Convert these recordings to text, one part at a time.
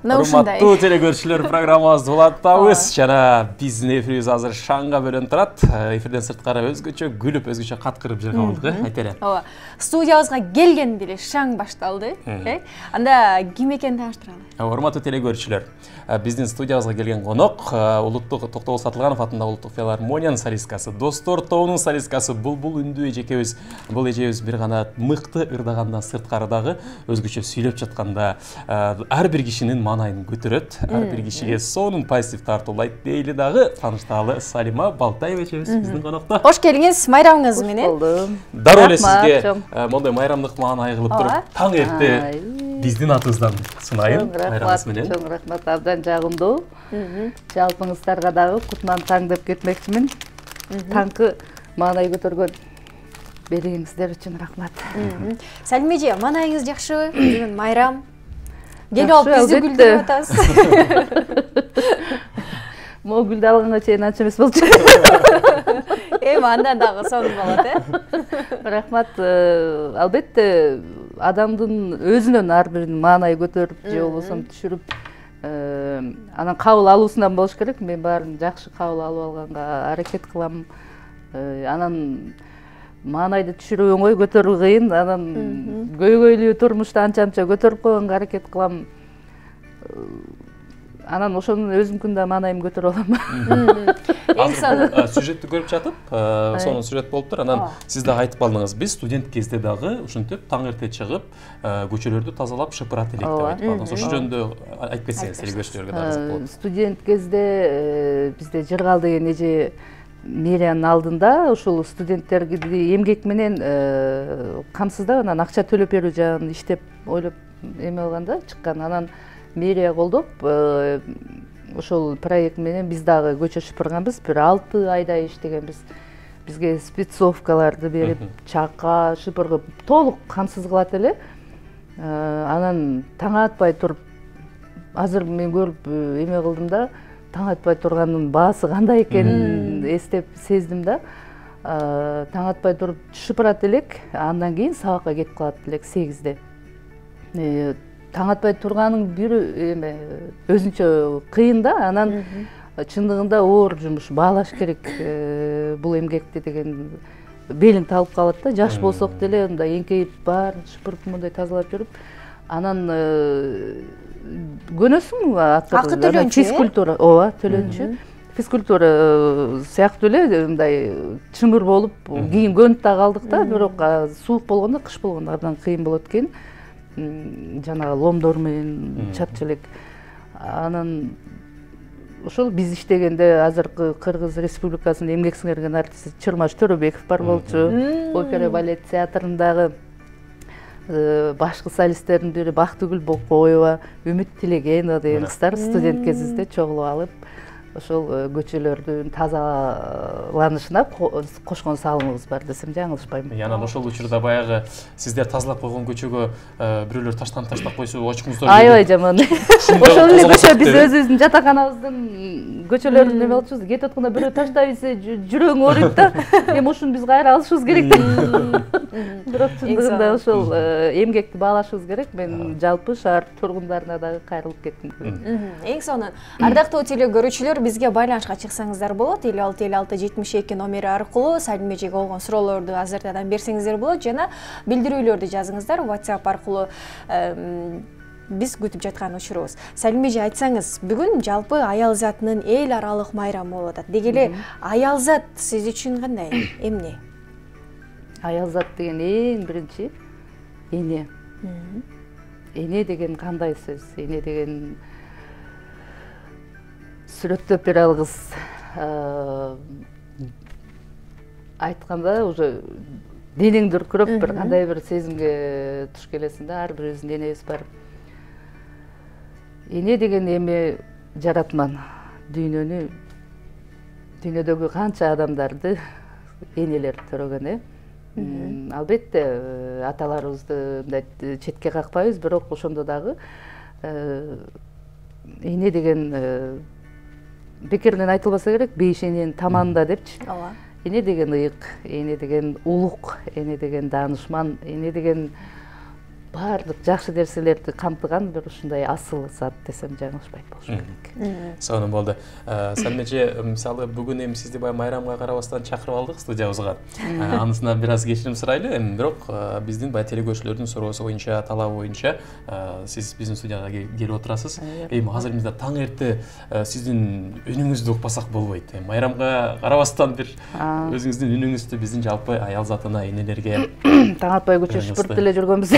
Урматтуу телекөрүүчүлөр, программабызды улантабыз. Жана биздин эфирибиз азыр шаңга бөлөнүп турат. Эфирден сырткары өзгөчө күлүп, өзгөчө каткырып жүргөн болдук, айтере. Ооба. Студиябызга келгенде эле шаң башталды. Анда ким экенин тааныштыралы. Урматтуу телекөрүүчүлөр, биздин студиябызга келген конок улуттук Токтогул Сатылганов атындагы улуттук филармониянын солисткасы, Достор тобунун солисткасы Булбул үндүү эжекебиз. Бул эжебиз бир гана мыкты ырдагандан сырткары дагы өзгөчө сүйлөп жатканда ар бир кишинин маанайын көтөрөт, ар бир кишиге сонун позитив тартуулайт дейли дагы. Тааныштагалы, Салима Балтаева эжебиз биздин конокто. Кош келиңиз, майрамыңыз менен. Болдум. Дароо эле сизге мондай майрамдык маанай кылып туруп, таң эрте биздин атыбыздан сунайын майрамыңыз менен. Чоң рахмат, абдан жагымдуу. Жалпыңыздарга дагы кутман таң деп кетмекчимин. Таңкы маанай көтөргөн бериңиздер үчүн рахмат. Салима эже, маанайыңыз жакшыбы? Бүгүн майрам. Келип алып бизди күлдүрүп атасыз. Могу гүлдү алганга чейин анча эмес болчу. Андан дагы сонун болот, Рахмат. Албетте адамдын өзүнөн ар биринин маанай көтөрүп же болбосо түшүрүп анан кабыл алуусунан болуш керек. Мен баарын жакшы кабыл алып алганга аракет кылам. Анан маанайды түшүрүү оңой, көтөрүү кыйын. Анан көйгөйлүү турмушта анча көтөрүп койгонго аракет кылам. Анан ошонун өзүмкүн да маанайым көтөрүп алам. Азыр сюжетти көрүп жатып, сонун сюжет болуптур. Анан сиз дагы айтып калдыңыз, биз студент кезде дагы ушинтип таң эрте чыгып, көчөлөрдү тазалап шыпырат элек деп айтып калдыңыз. Ошол жөнүндө айтып кетсеңиз телекөрүүчүлөргө да кызык болот. Студент кезде бизде Жыргал деген эже мэриянын алдында ушул студенттерди эмгек менен камсыздап, анан акча төлөп берүү жагын иштеп ойлоп эме алганда чыккан. Анан мэрия колдоп ошол проект менен биз дагы көчө шыпырганбыз. Бир 6 айдай иштегенбиз. Бизге спецовкаларды берип, чакка шыпыргып, толук камсыз кылат эле. Анан таң атпай туруп, азыр мен көрүп эме кылдым да, таң атпай турганын баасы кандай экенин эстеп сездим да. Таң атпай туруп шыпырат элек, андан кийин сабакка кетип калат элек 8-де. Таң атпай турганын бир эме өзүнчө кыйын да, анан чындыгында оор жумуш, баалаш керек бул эмгекти деген белиң талып калат да. Жаш болсок деле мындай эңкейип бар шыпырып мындай тазалап жүрүп, анан көнөсүң акы төлөнчү, физкультура, ооба, төлөнчү. Физкультура сыяктуу эле мындай чымыр болуп, кийин көнүп да калдык да, бирок суук болгондо, кыш болгондо абдан кыйын болот экен. Жанагы ломдор менен чапчы элек. Анан ошол биз иштегенде азыркы Кыргыз Республикасынын эмгек сиңирген артисти Чырмаш Төрөбеков бар болчу. Опера балет театрындагы башкы солисттердин бири Бактыгүл Бокоева, Үмүт Тилегенова деген кыздар студент кезибизде чогулуп алып, ошол көчөлөрдүн тазаланышына кошкон салымыбыз бар десем жаңылышпайм. Анан ошол учурда баягы сиздер тазалап койгон көчөгө бирөөлөр таштап койсо очуңуздар. Аябай жаман. Ошол эле көчө биз өзүбүздүн жатаканабыздын көчөлөрүн эме кылчубуз. Кетип атканда бирөө таштай берсе жүрөгүң ооруйт да. Эми ушуну биз кайра алышыбыз керек деп. Бирок чындыгында ошол эмгекти баалашыбыз керек. Мен жалпы шаар тургундарына дагы кайрылып кеттим. Эң сонун. Ардактуу телекөрүүчүлөр, бизге байланышка чыксаңыздар болот. 56-56-72 номери аркылуу Салима эжеге болгон суроолорду азыртадан берсеңиздер болот, жана билдирүүлөрдү жазыңыздар WhatsApp аркылуу. Биз күтүп жаткан учурубуз. Салима эже, айтсаңыз, бүгүн жалпы аял затынын эл аралык майрамы болуп атат. Деги эле аял зат сиз үчүн кандай? Эмне? Аял зат деген эң биринчи эне. Эне деген кандай сөз? Эне деген сүрөттөп бере алгыс. Айтканда уже денең дүркүрөп бир кандай бир сезимге туш келесиң да, ар бирибиздин энебиз бар. Эне деген эме жаратман. Дүйнөдөгү канча адамдарды энелер төрөгөн, Албетте аталарыбызды мындай четке какпайбыз, бирок ошондо дагы эне деген бекеринен айтылбаса керек, бейиш эненин таманында депчи. Эне деген ыйык, эне деген улук, эне деген даанышман, эне деген баардык жакшы нерселерди камтыган бир ушундай асыл зат десем жаңылышпайт болушум керек. Сонун болду. Салим эже, мисалы бүгүн эми сизди баягы майрамга карабастан чакырып алдык студиябызга. Анысынан бир аз кечирим сурайлы. Эми бирок биздин баягы телекөрүүчүлөрдүн суроосу боюнча, талабы боюнча сиз биздин студияга келип отурасыз. Эми азыр бизде таң эрте сиздин үнүңүздү укпасак болбойт. Майрамга карабастан бир өзүңүздүн үнүңүздү биздин жалпы аял затына, энелерге таң атпай көчө шүпүрүп деле жүргөнбүз.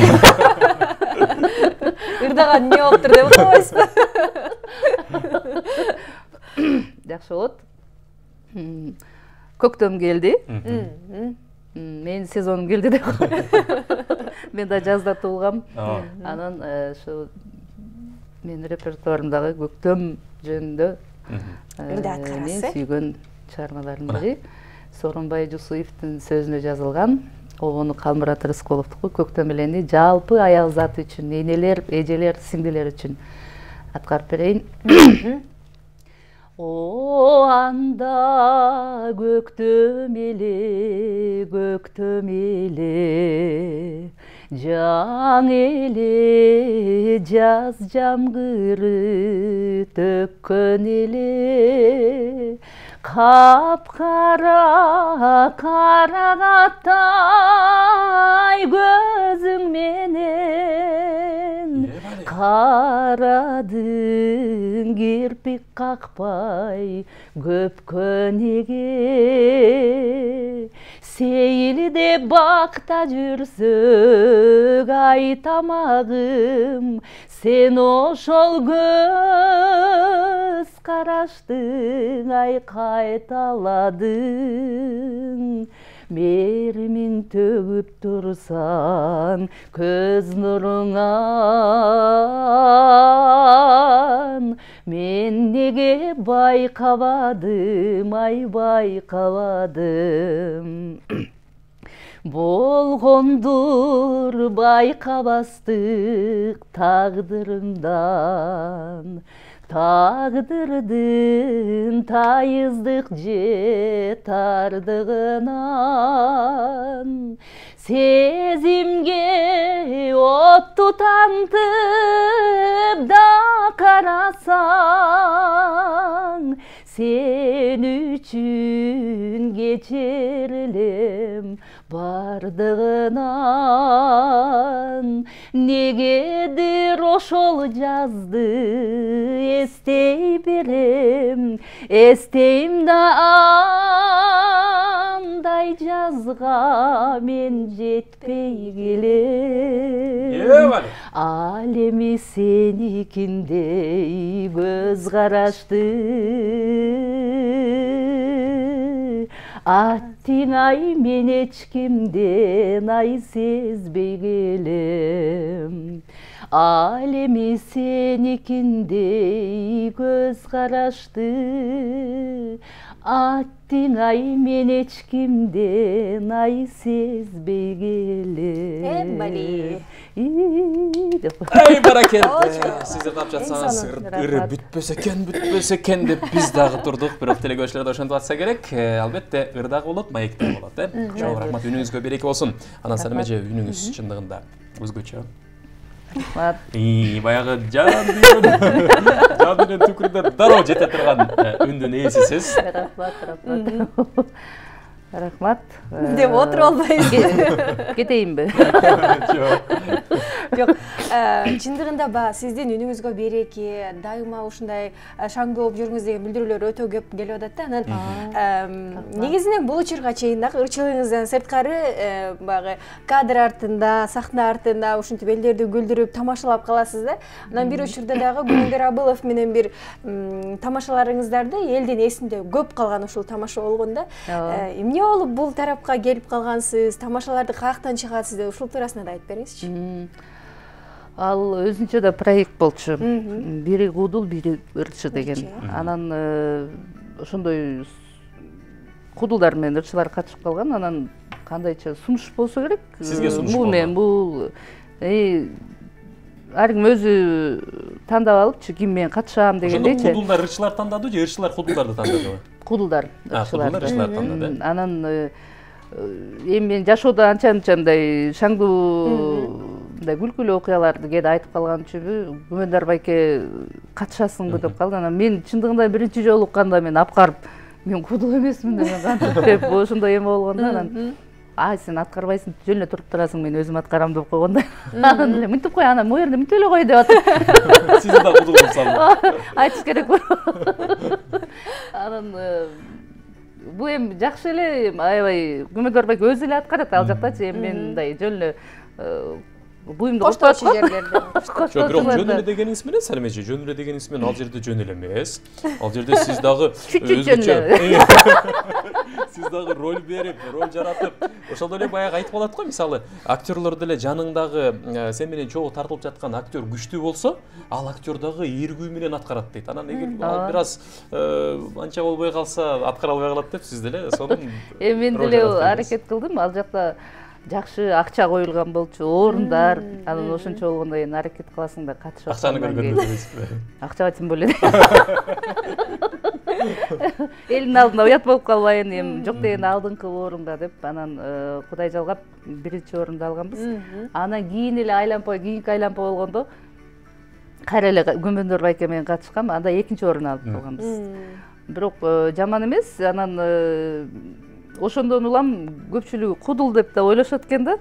Ырдаган эмне болуптур деп койбойсузбу? Жакшы болот. Көктөм келди. Менин сезонум келди деп коет. Мен да жазда туулгам. Анан ошо менин репертуарымдагы көктөм жөнүндө мен сүйгөн чыгармалардын бири Сооронбай Жусуевдин сөзүнө жазылган. Обону Калмурат Рысқұловтуку көктөм элени жалпы аял заты үчүн, энелер, эжелер, сиңдилер үчүн аткарып берейин. О анда көктөм эле, жаң эле, жаз жамгыры төккөн эле, капкара карагаттай көзүң менен карадың кирпик какпай көпкөн эге сейилде бакта жүрсөк айтамагым сен ошол көз караштың кайталадың меримиң төгүп турсаң көз нуруңан мен неге байкабадым ай байкабадым болгондур байкабастык тагдырымдан тагдырдын тайыздык же тардыгынан сезимге от тутантып да карасаң сен үчүн кечер элем бардыгынан негедир ошол жазды эстей берем эстейм да андай жазга мен жетпей келем ал эми сеникиндей көз карашты аттиң ай мен эчкимден ай сезбей келем ал эми сеникиндей көз карашты аттиң ай мен эчкимден ай сезбей келем бали ай баракелде сиздер тап жатсаңыз ыры бүтпөс экен деп биз дагы турдук бирок телекөрүүчүлөр да ошентип атса керек албетте ыр дагы болот маек дагы болот чоң рахмат үнүңүзгө береке болсун анан Салим эже үнүңүз чындыгында өзгөчө баягы жан дүйнөнүн түкүрүндө дароо жете турган үндүн ээсисиз рахмат деп отуруп албайбыз кетейинби жок чындыгында баягы сиздин үнүңүзгө береке дайыма ушундай шаңдуу болуп жүрүңүз деген билдирүүлөр өтө көп келип атат да анан негизинен бул учурга чейин дагы ырчылыгыңыздан сырткары баягы кадр артында сахна артында ушинтип элдерди күлдүрүп тамашалап каласыз да анан бир учурда дагы Күнүлдөр Абылов менен бир тамашаларыңыздарды элдин эсинде көп калган ушул тамаша болгон да эмне болуп бул тарапка келип калгансыз тамашаларды каяктан чыгасыз деп ушул туурасында да айтып бериңизчи ал өзүнчө да проект болчу бири кудул бири ырчы деген анан ошондой кудулдар менен ырчылар катышып калган анан кандайча сунуш болсо керек сизге сунуш бул менен бул ар ким өзү тандап алыпчы ким менен катышам дегендейчи кудулдар ырчылар тандады же ырчылар кудулдарды тандадыбы кудулдар ырчылар тандады анан эми мен жашоодо анча мындай шаңдуу ушундай күлкүлүү окуяларды кээде айтып калган үчүнбү Күмөндар байке катышасыңбы деп калды. Анан мен чындыгында биринчи жолу укканда мен апкарып мен кудул эмесмин деп кантип деп ошондой эме болгондо анан сен аткарбайсың, жөн эле туруп турасың, мен өзүм аткарам деп койгондо. Анан эле мынтип кой, анан могу жерде мынтип эле кой деп атып. Сиз да кудул кылып салдыңыз. Айтыш керек болуп. Анан бул эми жакшы эле, аябай Күмөндар байке өзү эле аткарат ал жактачы, эми мен мындай жөн эле буюмду коштоочу жерлерде. Жок, бирок жөн эле дегениңиз менен Салима эже, жөн эле дегениңиз менен ал жерде жөн эле эмес. Ал жерде сиз дагы өзүнчө сиз дагы роль берип, роль жаратып, ошол эле баягы айтып калат го, мисалы, актерлор деле жаныңдагы сен менен чогуу тартылып жаткан актер күчтүү болсо, ал актер дагы ийгүү менен аткарат дейт. Анан эгер ал бир аз анча болбой калса, аткара албай калат деп, сиз деле сонун мен деле аракет кылдым. Ал жакта жакшы акча коюлган болчу, орундар, анан ошончо болгондо эми аракет кыласың да катышып. Акчаны көргөндө дейсизби? Акчага тем более. Элдин алдында уят болуп калбайын, эми жок дегенде алдыңкы орунда деп, анан Кудай жалгап биринчи орунду алганбыз. Анан кийин эле айлампа, кийинки айлампа болгондо кайра эле Күмөндөр байке менен катышкам, анда экинчи орун алып калганбыз. Бирок жаман эмес, анан ошондон улам көпчүлүгү кудул деп да ойлошот экен да.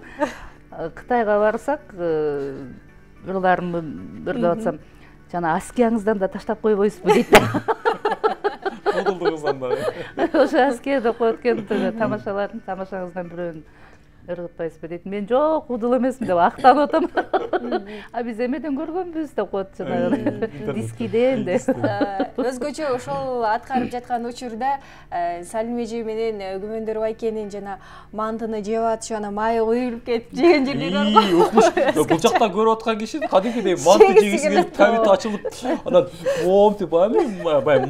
Кытайга барсак, бир деп атсам, жана аскияңыздан да таштап койбойсузбу дейт. Кудулдугуңуздан да. Ошо аския деп коет экен, тамашаңыздан бирөөнү ыргытпайсызбы дейт. Мен жок, кудул эмесмин деп актанып атам. Биз эмеден көргөнбүз деп коет, жанагы дискиден деп. Өзгөчө ошол аткарып жаткан учурда Салима эже менен Күмөндөр байкенин жана мантыны жеп атышы, анан майы куюлуп кетип жеген жерлери бар го. Бул жакта көрүп аткан киши кадимкидей манты жегиси келип, табити ачылып, анан моомтип баягы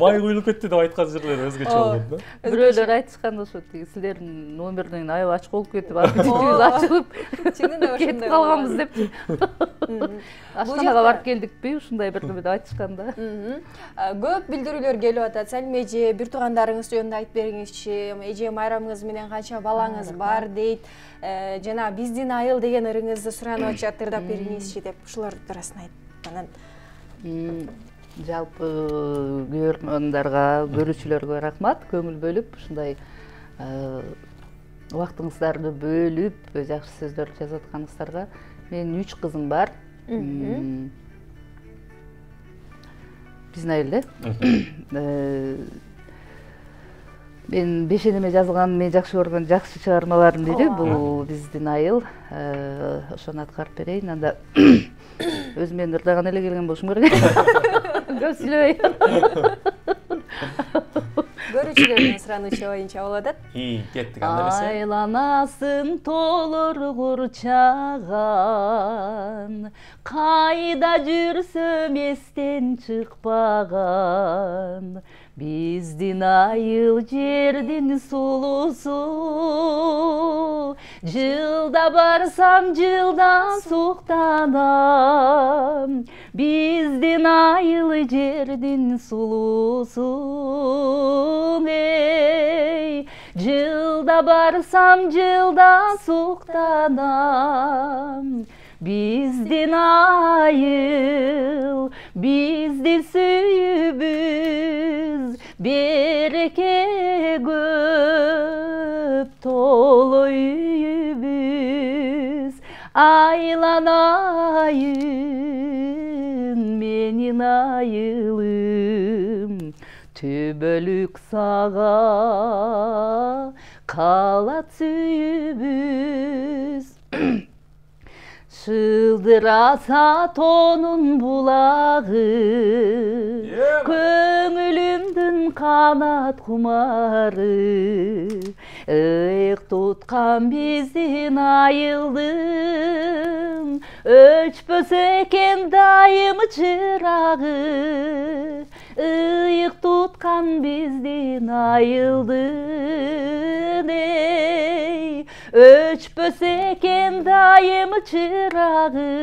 май куюлуп кетти деп айткан жерлери өзгөчө болгон да. Бирөөлөр айтышкан ошо, силердин номерден аябай ачык болуп кетип, аппетитибиз ачылып кетип калганбыз деп. Ашканага барып келдикпи, ушундай бир деп айтышкан да. Көп билдирүүлөр келип атат. Салима эже, бир туугандарыңыз жөнүндө айтып бериңизчи. Эже майрамыңыз менен канча балаңыз бар дейт. Жана биздин айыл деген ырыңызды суранып атышат, ырдап бериңизчи деп. Ушулар туурасында айтып анан. Жалпы көрөрмандарга, көрүүчүлөргө рахмат, көңүл бөлүп ушундай убактыңыздарды бөлүп жакшы сөздөр жазып атканыңыздарга. Менин 3 кызым бар. Биздин айылда. Мен бешенеме жазылган, мен жакшы көргөн жакшы чыгармалардын бири бул биздин айыл. Ошону аткарып берейин. Анда өзүм мен ырдаган эле келген болушум керек. Көп сүйлөбөй. Көрүүчүлөрдүн суранычы боюнча болуп атат. Кеттик анда эмесе. Айланасың толор курчаган, кайда жүрсөм эстен чыкпаган. Биздин айыл жердин сулусу, жылда барсам жылдан суктанам. Биздин айыл жердин сулусу, жылда барсам жылдан суктанам. Биздин айыл, биздин сүйүүбүз, береке көп, толо үйүбүз. Айланайын менин айылым, төбөлүк сага калат сүйүүбүз. Шылдыраса тонун булагы, көңүлүмдүн канат кумары. Ыйык туткан биздин айылдын, өчпөсө экен дайым чырагы. Ыйык туткан биздин айылдын, өчпөсө экен дайым чырагы.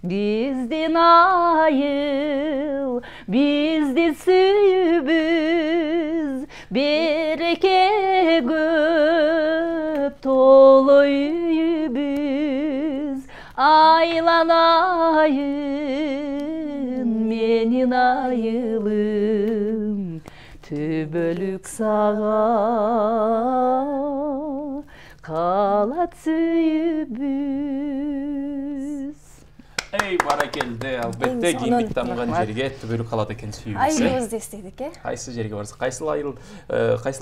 Биздин айыл, биздин сүйүүбүз, береке көп, толо үйүбүз. айланайын менин айылым, түбөлүк сага калат сүйүбүз. Эй, баракелде, албетте кийинбик дамыган жерге түбөлүк калат экен сүйүүбүз. Айылыбызды эстедик, Кайсы жерге барсак, кайсыл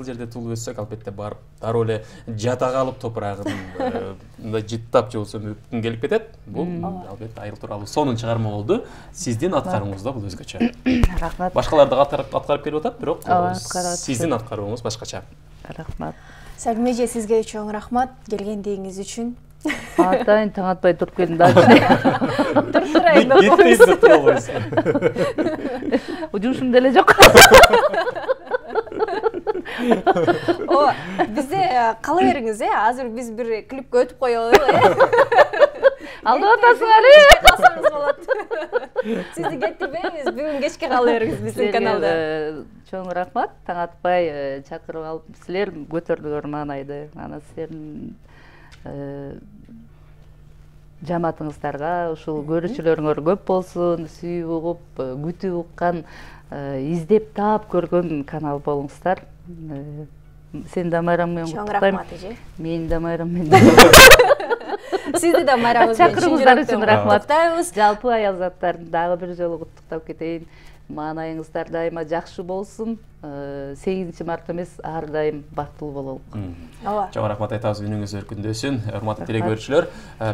жерде туулуп өссөк, албетте барып, дароо эле жата калып топурагын мындай жыттап же болбосо өпкүн келип кетет. Бул албетте айыл тууралуу сонун чыгарма болду. Сиздин аткарууңузда бул өзгөчө. Рахмат. Башкалар да аткарып келип атат, бирок аткарат. сиздин аткарууңуз башкача. Рахмат. Сәлим эже, сизге чоң рахмат келгендигиңиз үчүн. Атайын таң атпай туруп келдим да. Жумушум деле жок. Ооба, бизде кала бериңиз, азыр биз бир клипке өтүп коелу, Алдап атасыңар, калсаңыз болот. Сизди кеттирбейбиз, бүгүн кечке кала бериңиз биздин каналда. Чоң рахмат, таң атпай чакырып алып, силер көтөрдүңөр маанайды. Ана силердин жамаатыңыздарга ушул көрүүчүлөрүңөр көп болсун, сүйүп угуп, күтүп уккан, издеп таап көргөн канал болуңуздар. Сен да майрам менен Чоң рахмат эже. Мен да майрам менен. Сизди да майрамыңыз менен чакырууңуздар үчүн рахмат. Куттуктайбыз. Жалпы аял заттарын дагы бир жолу куттуктап кетейин. Маанайыңыздар дайыма жакшы болсун. 8-март эмес, ар дайым бактылуу бололук. Ооба. Чоң рахмат айтабыз, үнүңүз өркүндөсүн. Урматтуу телекөрүүчүлөр,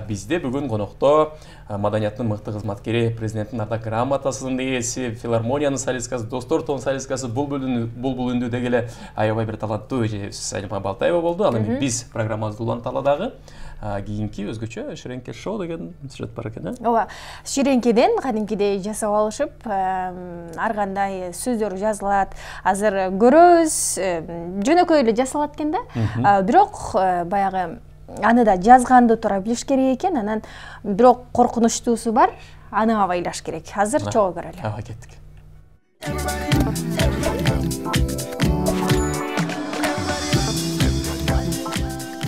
бизде бүгүн конокто маданияттын мыкты кызматкери, президенттин ардак грамотасынын ээси, филармониянын солисткасы, Достор тобунун солисткасы, Булбул үндүү деги эле аябай бир таланттуу эжебиз Салима Балтаева болду. Ал эми биз программабызды уланталы дагы. Кийинки өзгөчө Ширенке шоу деген сюжет бар экен, Ооба, Ширенкеден кадимкидей жасап алышып, ар кандай сөздөр жазылат. Азыр көрөбүз, жөнөкөй эле жасалат экен да. Бирок баягы аны да жазганды туура билиш керек экен, анан бирок коркунучтуусу бар, аны абайлаш керек. Азыр чогуу көрөлү. Кеттик.